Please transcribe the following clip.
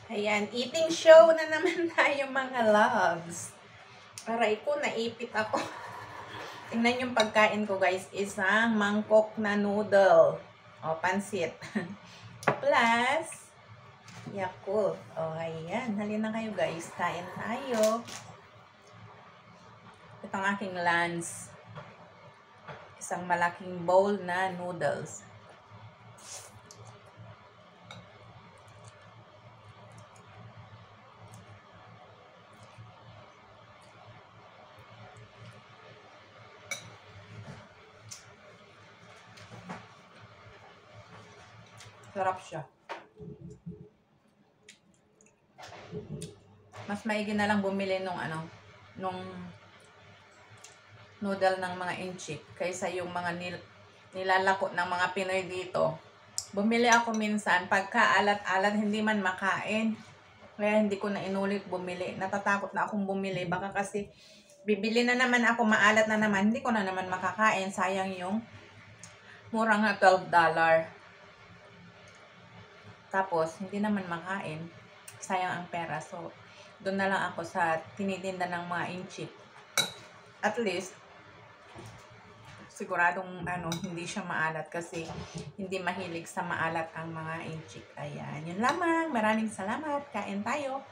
Ayan, eating show na naman tayo mga loves. Aray ko, naipit ako. Tingnan yung pagkain ko guys, isang mangkok na noodle. O, pansit. Plus, Yakult. O, ayan. Halina kayo guys, kain tayo. Ito ang aking lunch. Isang malaking bowl na noodles. Sarap siya. Mas maigi na lang bumili nung noodle ng mga inchik kaysa yung mga nilalako ng mga Pinoy dito. Bumili ako minsan, pagka alat-alat hindi man makain. Kaya hindi ko na inulit bumili. Natatakot na akong bumili. Baka kasi bibili na naman ako, maalat na naman. Hindi ko na naman makakain. Sayang yung mura nga $12. Tapos, hindi naman makain. Sayang ang pera. So, doon na lang ako sa tinitinda ng mga inchik. At least, siguradong hindi siya maalat kasi hindi mahilig sa maalat ang mga inchik. Ayan. Yun lamang. Maraming salamat. Kain tayo.